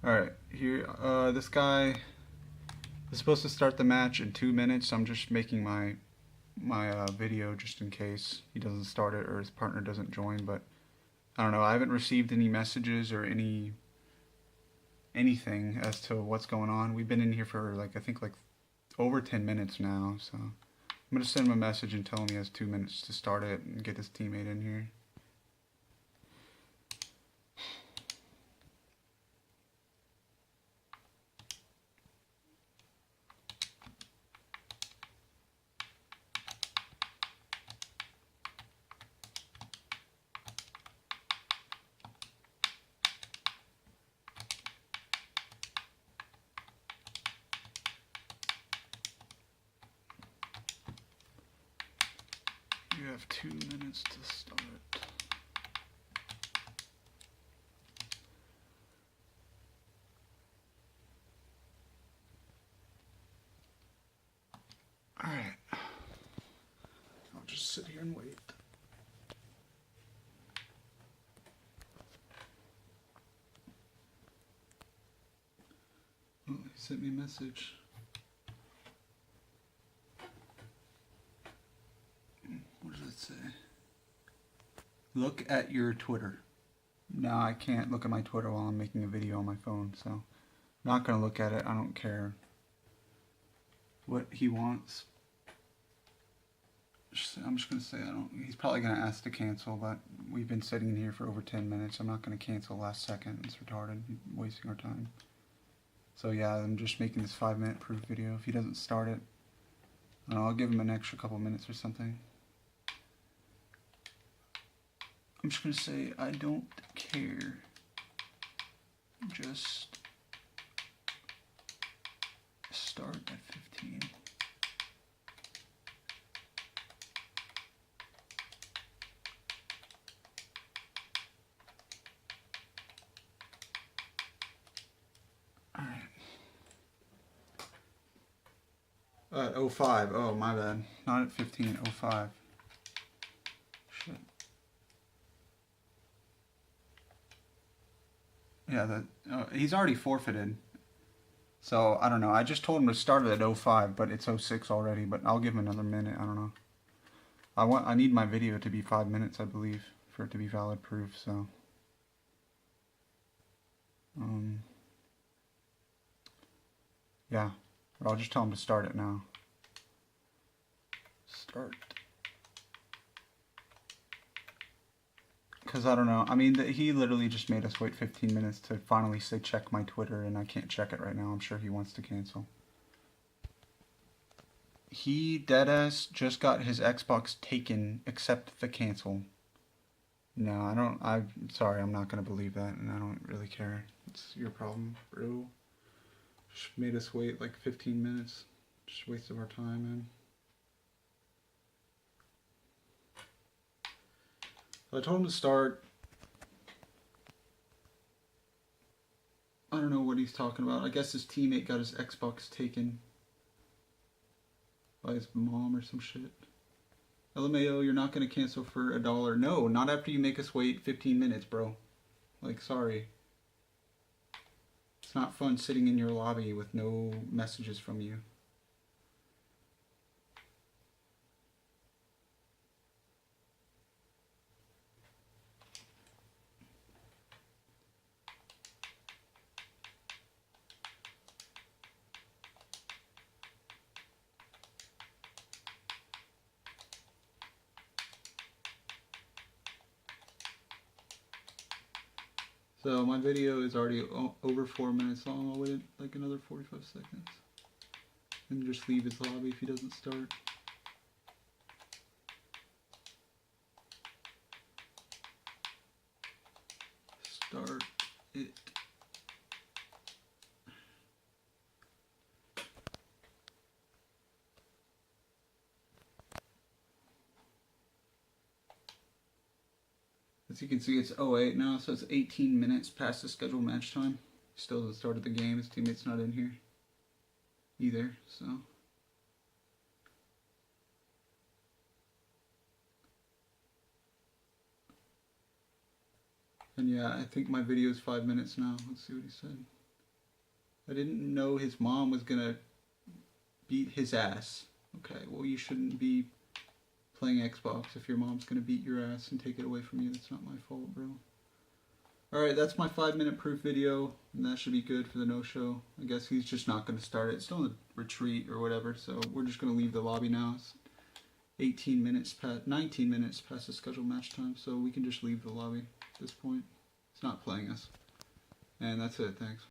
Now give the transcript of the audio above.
Alright, here, this guy is supposed to start the match in 2 minutes, so I'm just making my video just in case he doesn't start it or his partner doesn't join, but I don't know, I haven't received any messages or anything as to what's going on. We've been in here for I think over 10 minutes now, so I'm gonna send him a message and tell him he has 2 minutes to start it and get his teammate in here. You have 2 minutes to start. Alright. I'll just sit here and wait. Oh, he sent me a message. What does it say? Look at your Twitter. No, I can't look at my Twitter while I'm making a video on my phone, so I'm not gonna look at it. I don't care what he wants. I'm just gonna say he's probably gonna ask to cancel, but we've been sitting in here for over 10 minutes. I'm not gonna cancel last second. It's retarded, wasting our time. So yeah, I'm just making this 5-minute proof video. If he doesn't start it, I'll give him an extra couple minutes or something. I'm just gonna say I don't care. Just start at 15. Alright. 05. Oh, my bad. Not at 15. 05. Shit. Yeah, he's already forfeited. So, I don't know. I just told him to start it at 05, but it's 06 already. But I'll give him another minute. I don't know. I need my video to be 5 minutes, I believe, for it to be valid proof, so. Yeah. Or I'll just tell him to start it now. Start. Because I don't know. I mean, he literally just made us wait 15 minutes to finally say check my Twitter, and I can't check it right now. I'm sure he wants to cancel. He deadass just got his Xbox taken, except the cancel. No, I don't. I'm sorry, I'm not gonna believe that, and I don't really care. It's your problem, bro. Just made us wait like 15 minutes. Just wasted our time, man. I told him to start. I don't know what he's talking about. I guess his teammate got his Xbox taken by his mom or some shit. LMAO, you're not going to cancel for $1. No, not after you make us wait 15 minutes, bro. Like, sorry. It's not fun sitting in your lobby with no messages from you. So my video is already over 4 minutes long. I'll wait like another 45 seconds. And just leave his lobby if he doesn't start. Start it. As you can see, it's 08 now, so it's 18 minutes past the scheduled match time. Still hasn't started the game. His teammate's not in here either, so. And yeah, I think my video is 5 minutes now. Let's see what he said. I didn't know his mom was gonna beat his ass. Okay, well you shouldn't be playing Xbox if your mom's gonna beat your ass and take it away from you. That's not my fault, bro. Alright, that's my 5-minute proof video, and that should be good for the no-show. I guess he's just not gonna start it. It's still in the retreat or whatever, so we're just gonna leave the lobby now. It's 19 minutes past the scheduled match time, so we can just leave the lobby at this point. It's not playing us. And that's it, thanks.